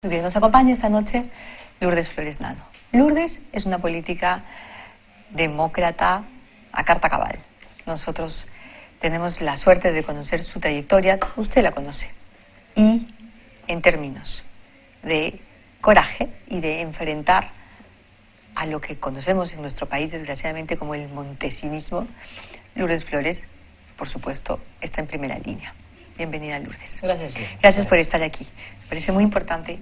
Muy bien, nos acompaña esta noche Lourdes Flores Nano. Lourdes es una política demócrata a carta cabal. Nosotros tenemos la suerte de conocer su trayectoria, usted la conoce. Y en términos de coraje y de enfrentar a lo que conocemos en nuestro país, desgraciadamente, como el montesinismo, Lourdes Flores, por supuesto, está en primera línea. Bienvenida, Lourdes. Gracias. Sí. Gracias por estar aquí. Me parece muy importante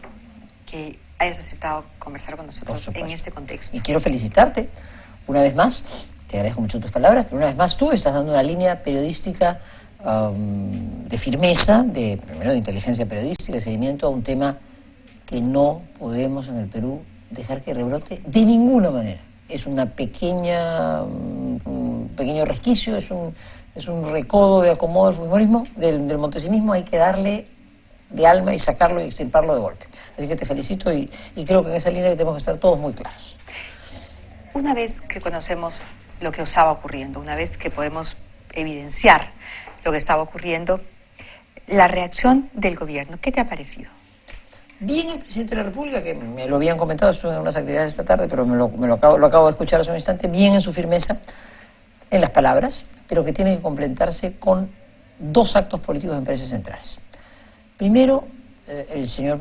que hayas aceptado conversar con nosotros en este contexto. Y quiero felicitarte una vez más. Te agradezco mucho tus palabras, pero una vez más tú estás dando una línea periodística de firmeza, primero de inteligencia periodística, de seguimiento a un tema que no podemos en el Perú dejar que rebrote de ninguna manera. Es un pequeño resquicio, es un recodo de acomodo del fujimorismo, del montesinismo. Hay que darle de alma y sacarlo y extirparlo de golpe. Así que te felicito y creo que en esa línea tenemos que estar todos muy claros. Una vez que conocemos lo que estaba ocurriendo, una vez que podemos evidenciar lo que estaba ocurriendo, la reacción del gobierno, ¿qué te ha parecido? Bien, el presidente de la República, que me lo habían comentado, estuve en unas actividades esta tarde, pero lo acabo de escuchar hace un instante, bien en su firmeza, en las palabras, pero que tiene que complementarse con dos actos políticos en países centrales. Primero, el señor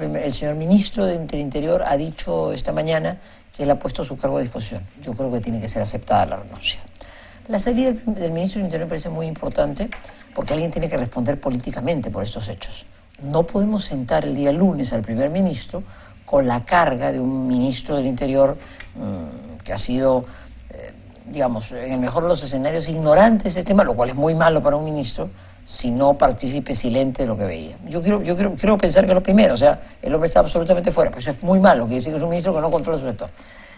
ministro del Interior ha dicho esta mañana que él ha puesto su cargo a disposición. Yo creo que tiene que ser aceptada la renuncia. La salida del ministro del Interior me parece muy importante porque alguien tiene que responder políticamente por estos hechos. No podemos sentar el día lunes al primer ministro con la carga de un ministro del Interior que ha sido, digamos, en el mejor de los escenarios, ignorante de ese tema, lo cual es muy malo para un ministro, si no partícipe silente de lo que veía. Yo quiero pensar que es lo primero, o sea, el hombre está absolutamente fuera, pues es muy malo, quiere decir que es un ministro que no controla su sector.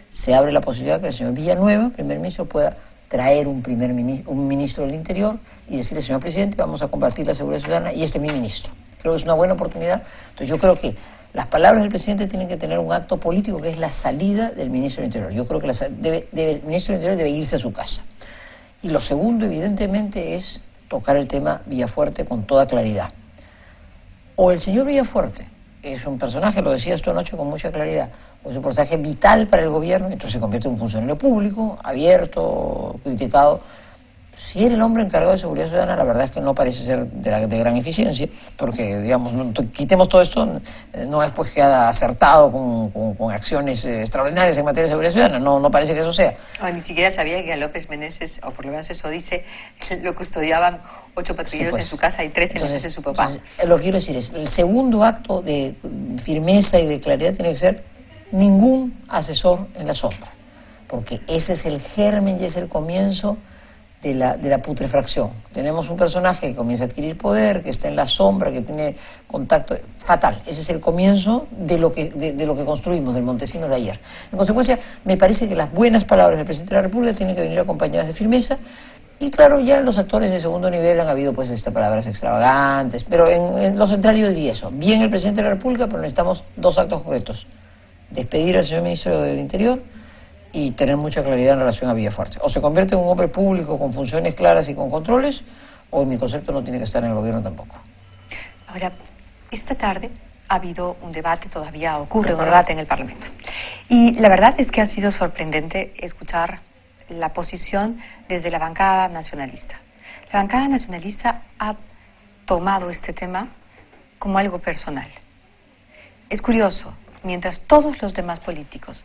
Se abre la posibilidad que el señor Villanueva, primer ministro, pueda traer un ministro del Interior y decirle, señor presidente, vamos a combatir la seguridad ciudadana y este es mi ministro. Creo que es una buena oportunidad. Entonces yo creo que las palabras del presidente tienen que tener un acto político que es la salida del ministro del Interior. Yo creo que el ministro del Interior debe irse a su casa. Y lo segundo, evidentemente, es tocar el tema Villafuerte con toda claridad. O el señor Villafuerte es un personaje, lo decías tú anoche con mucha claridad, o es un personaje vital para el gobierno, entonces se convierte en un funcionario público, abierto, criticado. Si era el hombre encargado de seguridad ciudadana, la verdad es que no parece ser de gran eficiencia, porque, digamos, quitemos todo esto, no es pues que haya acertado con acciones extraordinarias en materia de seguridad ciudadana, no parece que eso sea. Ni siquiera sabía que a López Meneses, o por lo menos eso dice, lo custodiaban 8 patrulleros en su casa y 3 en la casa de su papá. Lo que quiero decir es, el segundo acto de firmeza y de claridad tiene que ser ningún asesor en la sombra, porque ese es el germen y es el comienzo de la putrefacción. Tenemos un personaje que comienza a adquirir poder, que está en la sombra, que tiene contacto fatal. Ese es el comienzo de lo que construimos, del Montesinos de ayer. En consecuencia, me parece que las buenas palabras del presidente de la República tienen que venir acompañadas de firmeza. Y claro, ya los actores de segundo nivel han habido pues palabras extravagantes, pero en lo central yo diría eso. Bien el presidente de la República, pero necesitamos dos actos concretos. Despedir al señor ministro del Interior y tener mucha claridad en relación a Villafuerte. O se convierte en un hombre público con funciones claras y con controles, o en mi concepto no tiene que estar en el gobierno tampoco. Ahora, esta tarde ha habido un debate, todavía ocurre un debate en el Parlamento. Y la verdad es que ha sido sorprendente escuchar la posición desde la bancada nacionalista. La bancada nacionalista ha tomado este tema como algo personal. Es curioso, mientras todos los demás políticos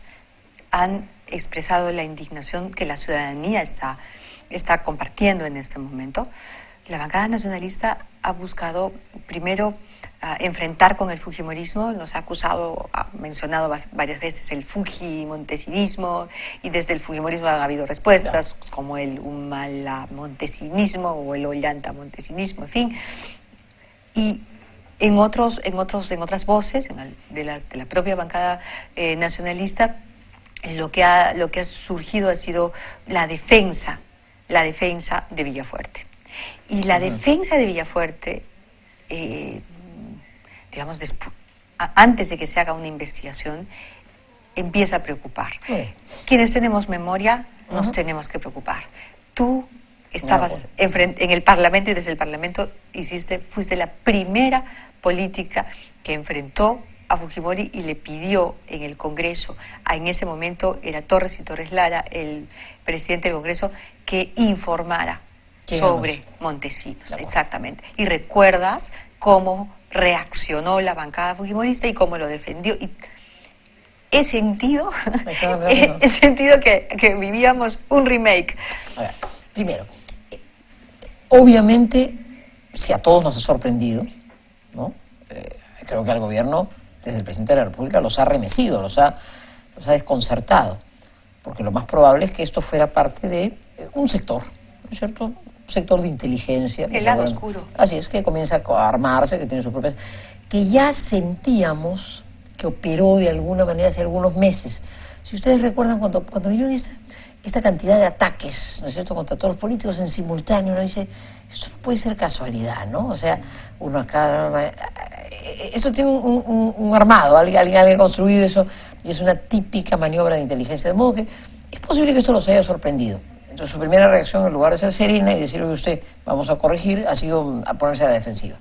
han expresado la indignación que la ciudadanía está compartiendo en este momento, la bancada nacionalista ha buscado primero enfrentar con el fujimorismo, nos ha acusado, ha mencionado varias veces el fujimontesinismo, y desde el fujimorismo han habido respuestas como el humalamontesinismo o el ollantamontesinismo, en fin. Y en otras voces de la propia bancada nacionalista, lo que ha surgido ha sido la defensa de Villafuerte. Y la defensa de Villafuerte, digamos, antes de que se haga una investigación, empieza a preocupar. Quienes tenemos memoria nos tenemos que preocupar. Tú estabas en el Parlamento y desde el Parlamento fuiste la primera política que enfrentó a Fujimori y le pidió en el Congreso, en ese momento era Torres y Torres Lara, el presidente del Congreso, que informara sobre Montesinos, exactamente. Y recuerdas cómo reaccionó la bancada fujimorista y cómo lo defendió. Y he sentido que vivíamos un remake. A ver, primero, obviamente, si a todos nos ha sorprendido, ¿no? Creo que al gobierno, desde el presidente de la República, los ha remecido, los ha desconcertado, porque lo más probable es que esto fuera parte de un sector, ¿no es cierto? Un sector de inteligencia. El lado oscuro. Así es, que comienza a armarse, que tiene sus propias... que ya sentíamos que operó de alguna manera hace algunos meses. Si ustedes recuerdan cuando vieron esta cantidad de ataques, ¿no es cierto?, contra todos los políticos en simultáneo, uno dice, esto no puede ser casualidad, ¿no? O sea, uno acá... Esto tiene un armado, alguien ha construido eso, y es una típica maniobra de inteligencia, de modo que es posible que esto los haya sorprendido. Entonces su primera reacción, en lugar de ser serena y decirle, usted, vamos a corregir, ha sido a ponerse a la defensiva.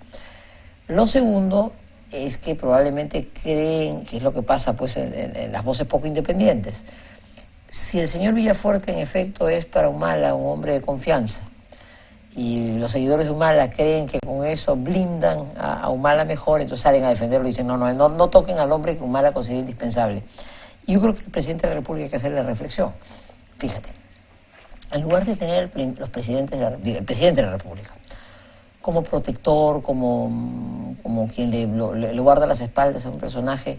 Lo segundo es que probablemente creen, que es lo que pasa pues en las voces poco independientes, si el señor Villafuerte en efecto es para Humala un hombre de confianza, y los seguidores de Humala creen que con eso blindan a Humala mejor, entonces salen a defenderlo y dicen, no toquen al hombre que Humala considera indispensable. Y yo creo que el presidente de la República hay que hacerle la reflexión. Fíjate, en lugar de tener el presidente de la República como protector, como quien le guarda las espaldas a un personaje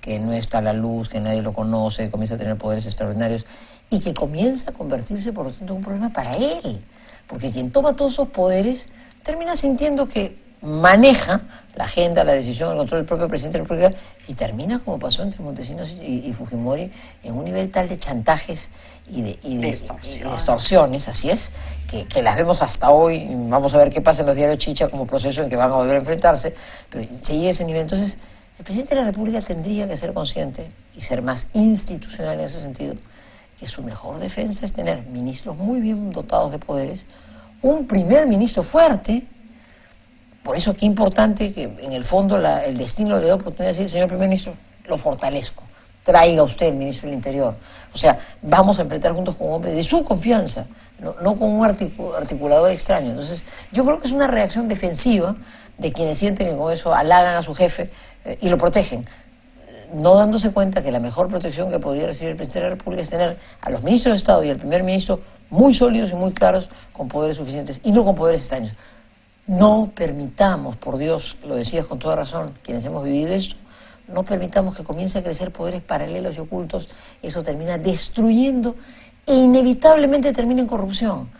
que no está a la luz, que nadie lo conoce, comienza a tener poderes extraordinarios y que comienza a convertirse, por lo tanto, en un problema para él. Porque quien toma todos esos poderes termina sintiendo que maneja la agenda, la decisión, el control del propio presidente de la República y termina, como pasó entre Montesinos y Fujimori, en un nivel tal de chantajes y de extorsiones, así es, que las vemos hasta hoy. Vamos a ver qué pasa en los diarios Chicha como proceso en que van a volver a enfrentarse, pero se llega a ese nivel. Entonces, el presidente de la República tendría que ser consciente y ser más institucional en ese sentido, que su mejor defensa es tener ministros muy bien dotados de poderes, un primer ministro fuerte. Por eso qué importante que en el fondo el destino le da oportunidad de decir, señor primer ministro, lo fortalezco, traiga usted el ministro del Interior. O sea, vamos a enfrentar juntos con un hombre de su confianza, no con un articulador extraño. Entonces, yo creo que es una reacción defensiva de quienes sienten que con eso halagan a su jefe y lo protegen, no dándose cuenta que la mejor protección que podría recibir el presidente de la República es tener a los ministros de Estado y al primer ministro muy sólidos y muy claros, con poderes suficientes y no con poderes extraños. No permitamos, por Dios, lo decías con toda razón, quienes hemos vivido esto, no permitamos que comience a crecer poderes paralelos y ocultos. Eso termina destruyendo e inevitablemente termina en corrupción.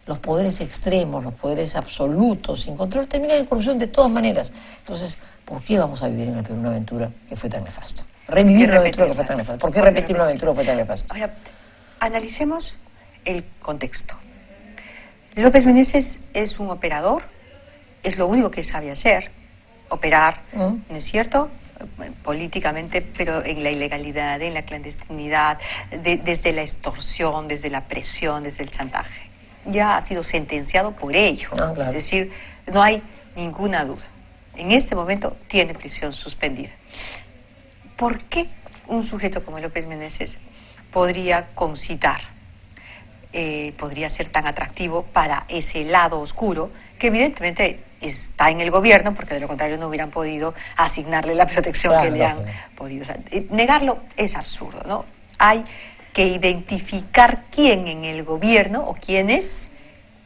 Los poderes extremos, los poderes absolutos, sin control, terminan en corrupción de todas maneras. Entonces, ¿por qué vamos a vivir en el Perú una aventura que fue tan nefasta? Revivir una aventura que fue tan nefasta. ¿Por qué repetir una aventura que fue tan nefasta? Ahora, analicemos el contexto. López Menezes es un operador, es lo único que sabe hacer, operar, ¿no es cierto?, políticamente, pero en la ilegalidad, en la clandestinidad, desde la extorsión, desde la presión, desde el chantaje. Ya ha sido sentenciado por ello. Claro. Es decir, no hay ninguna duda. En este momento tiene prisión suspendida. ¿Por qué un sujeto como López Menezes podría concitar, podría ser tan atractivo para ese lado oscuro, que evidentemente está en el gobierno, porque de lo contrario no hubieran podido asignarle la protección que le han podido? O sea, negarlo es absurdo, ¿no? Hay que identificar quién en el gobierno o quiénes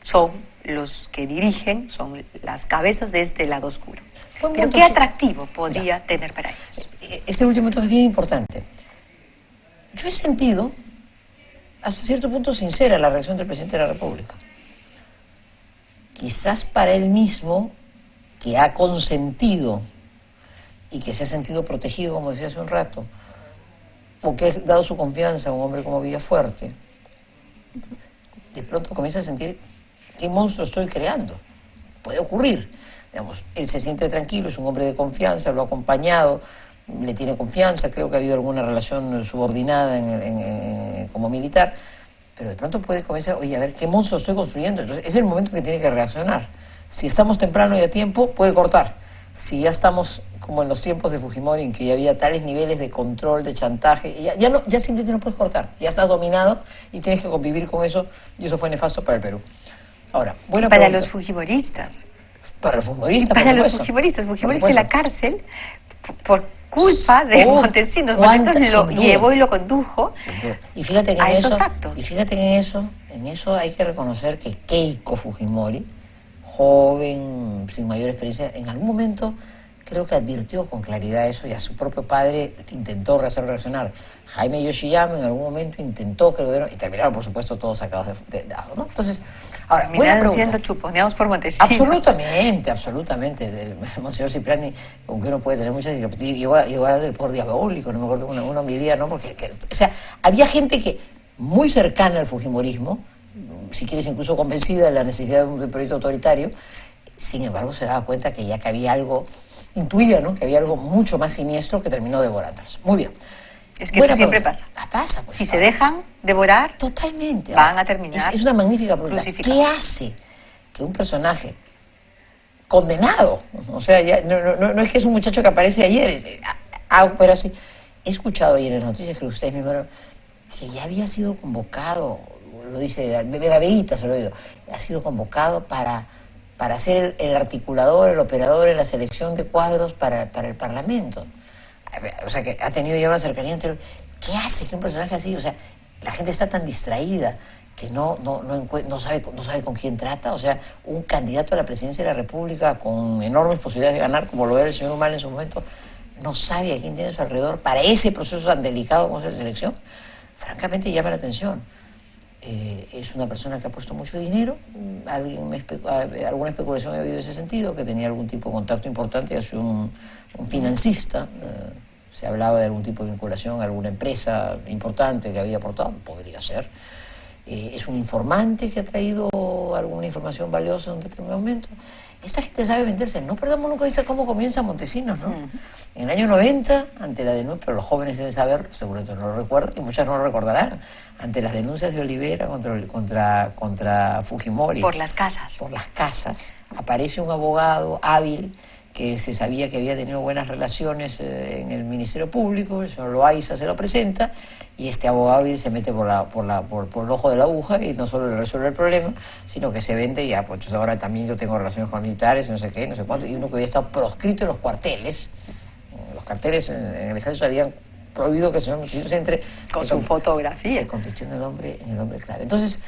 son los que dirigen, son las cabezas de este lado oscuro. Pero ¿qué atractivo podría tener para ellos? Ese último punto es bien importante. Yo he sentido, hasta cierto punto sincera, la reacción del presidente de la República. Quizás para él mismo, que ha consentido y que se ha sentido protegido, como decía hace un rato, porque ha dado su confianza a un hombre como Villafuerte, de pronto comienza a sentir qué monstruo estoy creando. Puede ocurrir. Digamos, él se siente tranquilo, es un hombre de confianza, lo ha acompañado, le tiene confianza, creo que ha habido alguna relación subordinada como militar, pero de pronto puede comenzar, oye, a ver, ¿qué monstruo estoy construyendo? Entonces es el momento que tiene que reaccionar. Si estamos temprano y a tiempo, puede cortar. si ya estamos como en los tiempos de Fujimori, en que ya había tales niveles de control, de chantaje, ya simplemente no puedes cortar, ya estás dominado y tienes que convivir con eso, y eso fue nefasto para el Perú. Ahora, buena para pregunta. Los fujimoristas. Para los fujimoristas, para por los supuesto. fujimoristas en la cárcel por culpa de Montesinos. Montesinos lo llevó y lo condujo y fíjate que a esos actos. Y fíjate que en eso hay que reconocer que Keiko Fujimori, joven, sin mayor experiencia, en algún momento creo que advirtió con claridad eso, y a su propio padre intentó hacerlo reaccionar. Jaime Yoshiyama en algún momento intentó, creo, y terminaron, por supuesto, todos sacados de lado, ¿no? Entonces, ahora, buena pregunta. Siendo chuponeados por Montesinos. Absolutamente. El Monseñor Cipriani, con que uno puede tener muchas... Llegó a hablar del poder diabólico, no me acuerdo, una homilía, ¿no? Porque, o sea, había gente que muy cercana al fujimorismo, si quieres incluso convencida de la necesidad de un proyecto autoritario, sin embargo se daba cuenta que ya que había algo, intuía, ¿no?, que había algo mucho más siniestro que terminó devorándolos. Muy bien. Es que eso siempre pasa. Pasa, pues, si se dejan devorar, totalmente van a terminar. Es una magnífica pregunta. ¿Qué hace que un personaje condenado, o sea, ya, no es que es un muchacho que aparece ayer, pero así, he escuchado ayer en las noticias que ustedes mismos, que ya había sido convocado, lo dice Vega Veguita, se lo digo, ha sido convocado para ser el articulador, el operador en la selección de cuadros para el Parlamento. O sea, que ha tenido ya una cercanía entre... ¿Qué hace que un personaje así? O sea, la gente está tan distraída que no sabe con quién trata. O sea, un candidato a la presidencia de la República con enormes posibilidades de ganar, como lo era el señor Humala en su momento, no sabe a quién tiene a su alrededor para ese proceso tan delicado como es la selección. Francamente llama la atención. Es una persona que ha puesto mucho dinero. Alguna especulación he oído en ese sentido, que tenía algún tipo de contacto importante, ha sido un financista. Se hablaba de algún tipo de vinculación a alguna empresa importante que había aportado, podría ser. Es un informante que ha traído alguna información valiosa en un determinado momento. Esta gente sabe venderse. No perdamos nunca vista cómo comienza Montesinos, ¿no? En el año 90, ante la denuncia, pero los jóvenes deben saber, seguramente no lo recuerdan, y muchas no lo recordarán, ante las denuncias de Olivera contra Fujimori. Por las casas. Por las casas. Aparece un abogado hábil que se sabía que había tenido buenas relaciones en el Ministerio Público, el señor Loaiza se lo presenta, y este abogado se mete por el ojo de la aguja y no solo le resuelve el problema, sino que se vende y ya, pues entonces ahora también yo tengo relaciones con militares, no sé qué, no sé cuánto, y uno que había estado proscrito en los cuarteles. Los carteles en el ejército habían prohibido que el señor Montesinos entre... Con su fotografía. Se convirtió en el hombre clave. Entonces,